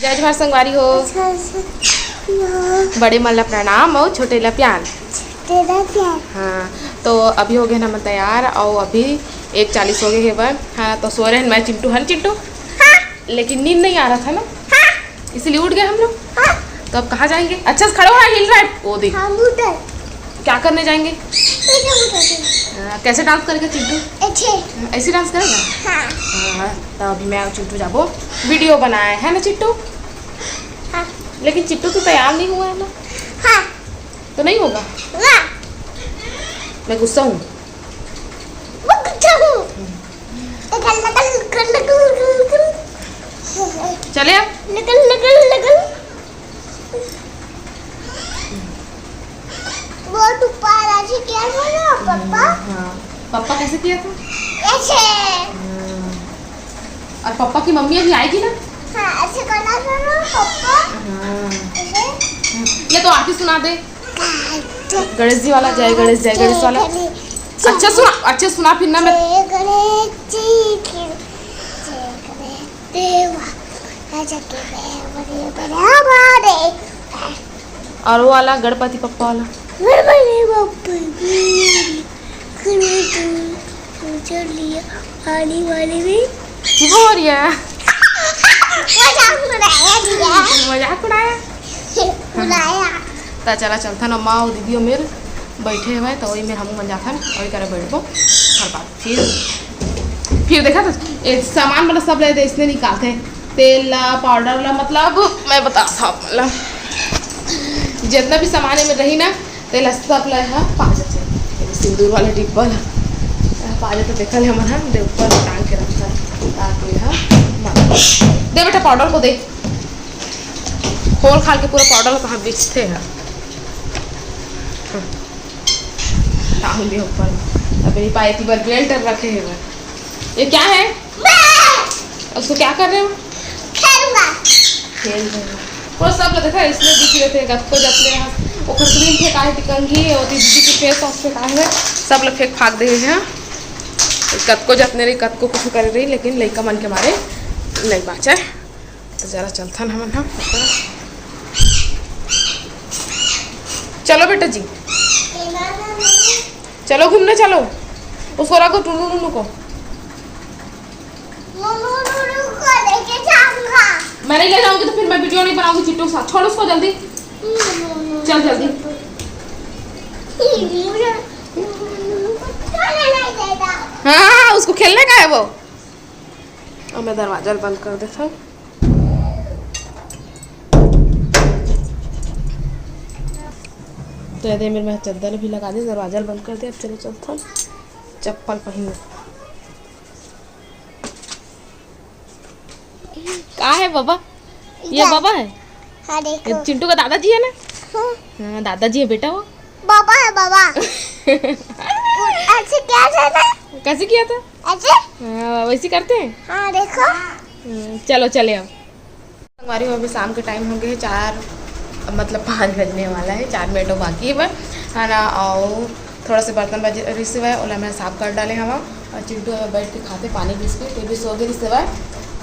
जय जवाहर संगवारी हो। बड़े मल्ला प्रणाम और छोटे ला प्यार। हाँ तो अभी हो गए ना हम तैयार और अभी 1:40 हो गए है वह। हाँ तो सो रहे हैं मैं चिंटू। है चिंटू? हाँ। लेकिन नींद नहीं आ रहा था ना। हाँ। इसलिए उठ गए हम लोग। हाँ। तो अब कहाँ जाएंगे? अच्छा से खड़े हो रहा हिल रहा है वो देख। क्या करने जाएंगे? कैसे डांस करेगा चिंटू? ऐसे डांस करेगा? हाँ। तो अभी मैं और चिंटू जाबो वीडियो बनाए है ना चिंटू? हाँ। लेकिन चिंटू तो तैयार नहीं हुआ है ना। हाँ। तो नहीं होगा? हाँ। मैं गुस्सा हूँ। चले अब बहुत ऊपर ऐसे किया था ना पापा। हाँ पापा कैसे किया था? ऐसे। और पापा की मम्मी अभी आएगी ना? हाँ ऐसे करना था ना पापा। हाँ। ऐसे। ये तो आरती सुना दे गणेश जी वाला। जय गणेश जय गणेश वाला। अच्छा सुना फिर ना। मैं और वो वाला गणपति पप्पा वाला। आने वाले में हो रही है मजाक उड़ाया। तो चला चलता ना माँ और दीदी और मेरे बैठे हुए तो वही में हम बन जाता वही करे बैठो हर बात। फिर देखा तो सामान मतलब सब ले इसने निकालते तेल ला पाउडर ला मतलब मैं बता था मतलब जितना भी सामान में रही ना तेल सब ला पाँच सिंदूर वाले डिब्बा पाजे तो देखा ले हमारा दे ऊपर टांग के रखा ताकि दे बेटा पाउडर को दे खोल खाल के पूरा पाउडर कहाँ बेचते हैं टांग दे ऊपर। अब मेरी पायती पर बेल्ट रखे हैं। ये क्या है? उसको क्या कर रहे हो? खेल रहे हो। वो सब देखा इसमें दिख रहे थे गत्तो जपले यहाँ वो क्रीम फेंका है टिकंगी होती दीदी की फेस वॉश फेंका है सब लोग फेंक फाक दे हैं। कत को जपने रही कत को कुछ कर रही लेकिन लड़का मन के मारे नहीं बाचा। तो जरा चलता ना हम चलो बेटा जी चलो घूमने चलो। उसको रखो टुनू को। मैं नहीं ले जाऊंगी तो फिर मैं वीडियो नहीं बनाऊंगी चिट्टू के साथ। छोड़ उसको जल्दी चल जल्दी। हाँ उसको खेलने का है वो। और मैं दरवाजा बंद कर देता हूँ। तो यदि मेरे में चद्दर भी लगा दी दरवाजा बंद कर दिया। अब चलो चलता हूँ चप्पल पहन। कहाँ है बाबा? ये बाबा है। हाँ देखो चिंटू का दादाजी है ना। हाँ दादाजी है बेटा वो। बाबा है बाबा। ऐसे क्या था? कैसे किया था? ऐसे। हाँ वैसे करते हैं। हाँ देखो। चलो चले अब हमारी अभी शाम के टाइम हो गए 4 मतलब 5 बजने वाला है। 4 मिनट बाकी है ना। और थोड़ा से बर्तन बज रही से है ओला मैं साफ कर डाले हम। और चिंटू बैठ के खाते पानी पीस के फिर भी सो गई से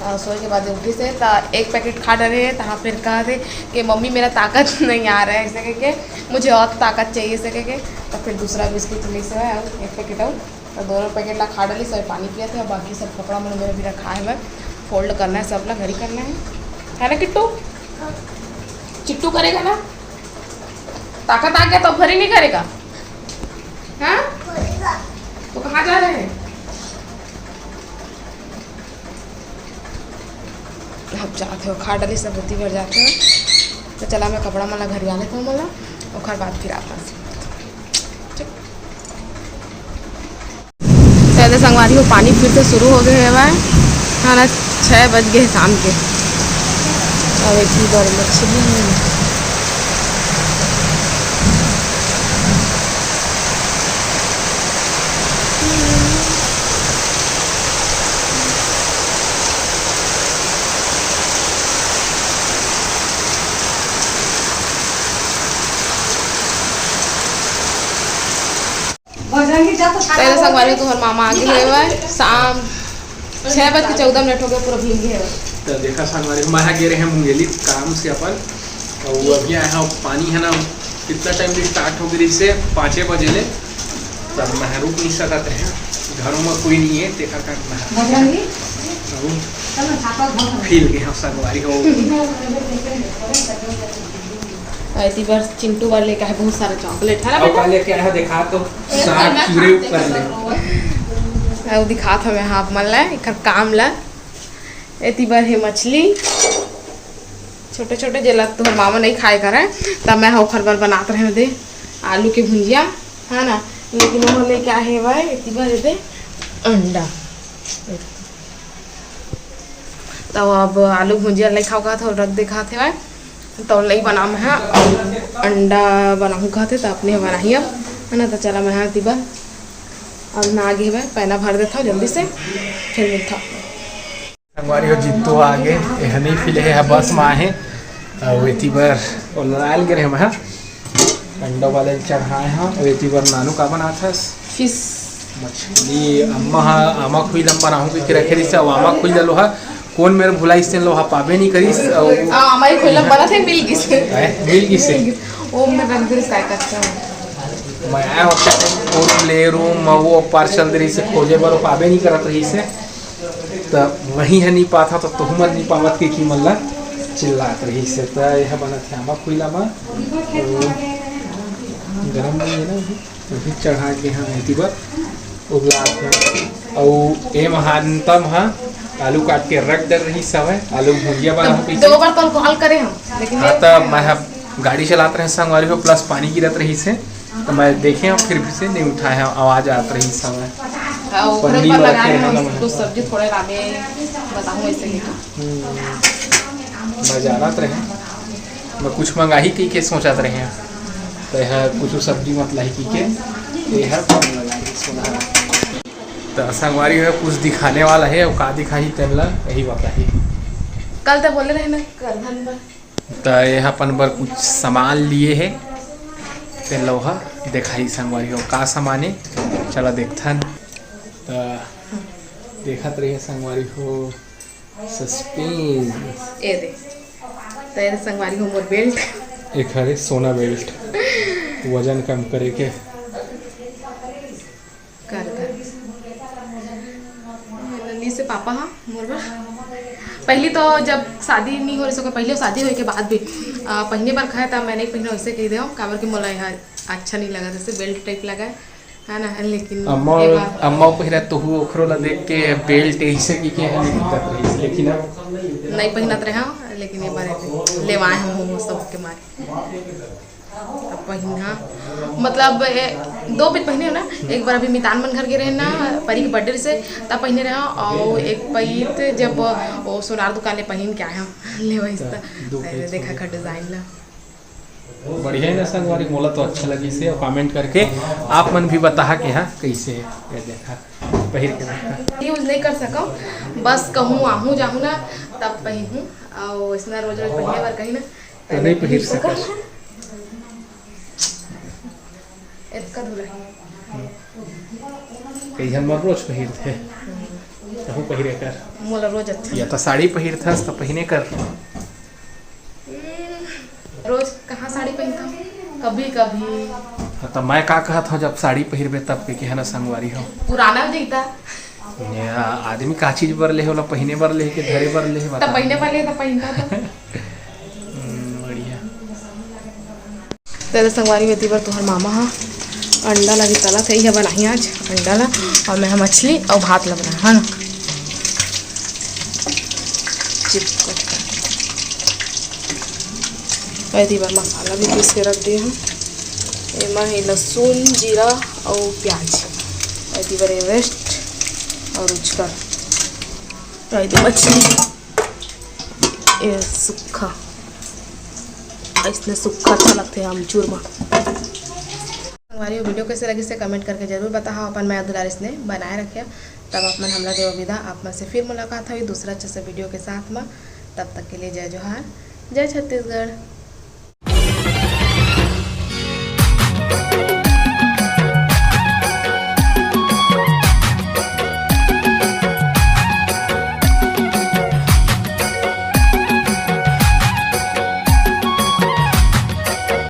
सोए के बाद उठी से तो एक पैकेट खा डाले है। तहाँ फिर कहा थे कि मम्मी मेरा ताकत नहीं आ रहा है ऐसे कह के मुझे और ताकत चाहिए ऐसे कह के। तो फिर दूसरा बिस्किट ले से है एक पैकेट और तो दोनों पैकेट ला खा डाली सब पानी पिया थे। और बाकी सब कपड़ा मैंने मेरा भी रखा है। मैं फोल्ड करना है सब ला घर ही करना है ना किट्टू? चिट्टू करेगा ना? ताकत आ गया तो फिर ही नहीं करेगा। हाँ तो कहाँ जा रहे हैं? अब जाते हो खा डाली सब बुद्धि भर जाते हैं। तो चला मैं कपड़ा माला घर आ लेता हूँ मला और खर बाद फिर आता शायद संगवारी को पानी फिर से शुरू हो गए है ना। 6 बज गए शाम के। अब एक ही बार मछली पहले संगवारी तो हर मामा आगे है शाम 6 बज के 14 मिनट हो गए पूरा भीग गए। तो देखा संगवारी मैं गे रहे हैं मुंगेली काम से अपन और अभी आया हाँ पानी है ना कितना टाइम भी स्टार्ट हो गई से 5 बजे ले तब मैं रुक नहीं सकते हैं घरों में कोई नहीं है देखा करना फील के हम संगवारी हो ऐसी बार चिंटू वाले लेके आए बहुत सारा चॉकलेट है ना और काले क्या है देखा तो साग चूरे ऊपर ले वो दिखा था मैं हाँ मन ला एक काम ला ऐसी बार है मछली छोटे छोटे जला तो मामा नहीं खाए करे तब मैं हाँ खरबर बनाते रहे दे आलू के भुंजिया है ना लेकिन वो ले क्या है भाई इतनी बार दे अंडा तो अब आलू भुंजिया नहीं खाओ था रख दे खाते भाई तो नहीं बना मैं हाँ अंडा बनाऊँ खाते तो अपने बनाई अब है ना तो चला मैं हाँ दिबा अब ना आगे है पहना भर देता हूँ जल्दी से फिर मिलता संगवारी हो जितो आगे नहीं फिले है बस में आहे और एती बार और लाल गिरे हम अंडा वाले चढ़ाए हैं और एती बार नानू का बना था फिश मछली आमा खुई लम बनाऊँ कि रखे दिस आमा खुई लो है कौन मेरे भुलाई से लोहा पाबे नहीं करिस हमारी खुला बना थे मिल से वो मैं रख दे साइड अच्छा मैं आया होता ले रूम वो पार्सल दे रही से खोजे बार पाबे नहीं करत रही से तो वहीं है नहीं पाता तो तुहमत नहीं पावत के की मल्ला चिल्लात रही से तो यह बना थे आमा खुला में गरम नहीं है ना अभी चढ़ा के हाँ ऐसी बार उबला और ए महानतम हाँ आलू काट के रख दे रही सब है आलू भुजिया बना हो दो बार तो कॉल करे हम लेकिन हाँ तब मैं गाड़ी चलाते रहे संग वाली हो प्लस पानी गिरत रही से तो मैं देखे फिर भी से नहीं उठाया आवाज आत रही समय पन्नी में रखे हैं तो सब्जी थोड़े रामे बताऊं ऐसे ही मैं जानत रहे मैं कुछ मंगा ही के सोचत रहे तो यह कुछ सब्जी मत लाई के यह तो संगवारी है कुछ दिखाने वाला है और का दिखाई तेला यही बताही कल तो बोले रहे ना करधन पर तो यह अपन पर कुछ सामान लिए है ते लोहा दिखाई संगवारी हो का सामान है चला देखथन तो देखत रही संगवारी हो सस्पेंस ए दे तो ये संगवारी हो मोर बेल्ट एक हरे सोना बेल्ट वजन कम करे के नन्ही से पापा हाँ मोर पहली तो जब शादी नहीं हो रही पहले शादी होने के बाद भी पहली बार खाया था मैंने पहले वैसे कह दिया काबर के मोला यहाँ अच्छा नहीं लगा जैसे बेल्ट टाइप लगा है ना लेकिन अम्मा पहिरा तो हु ओखरो ला देख के बेल्ट ऐसे की के है दिक्कत रही लेकिन अब नहीं पहनत रहे लेकिन ये बार लेवाए हम सब के मारे अब पहिना मतलब 2 पीत पहने हो ना एक बार अभी मितान मन घर गए रहे ना परी के बर्थडे से तब पहने रहे और एक पीत जब वो सोनार दुकान ले पहन के आया ले वही देखा का डिजाइन ला बढ़िया है ना संगवारी मोला तो अच्छा लगी से और कमेंट करके आप मन भी बता के हाँ कैसे है देखा पहिर के देखा यूज नहीं कर सका बस कहूँ आहूँ जाऊँ ना तब पहनूँ और इसना रोज रोज पहने बार कहीं ना तो नहीं पहिर सका इसका धुला कई हम रोज पहिर थे तो पहिरे कर मोला रोज अच्छा या तो साड़ी पहिर था तो पहिने कर रोज कहाँ साड़ी पहनता हूँ कभी कभी तो मैं का कहा था जब साड़ी पहिरबे तब के है ना संगवारी हो पुराना हो जाता आदमी का चीज बर ले होला पहिने बर ले के धरे बर ले तब पहिने वाले तब पहनता तो बढ़िया तेरे संगवारी में तीबर तुहर मामा हाँ अंडा लगी तला थे यह बनाई आज अंडा ला और मैं मछली और भात लग रहा है ना चिपकट ऐसी बार मसाला भी पीस के रख दिए हैं एमा है लहसुन जीरा और प्याज ऐसी बार एवरेस्ट और उचकर ऐसी मछली ये सूखा इसमें सूखा अच्छा लगता है आमचूर में हमारी वीडियो कैसे लगी से कमेंट करके जरूर बता अपन मैं दुलार इसने बनाए रखे तब अपन हमला देव विदा आप में से फिर मुलाकात हुई दूसरा अच्छे से वीडियो के साथ में तब तक के लिए जय जोहार जय छत्तीसगढ़।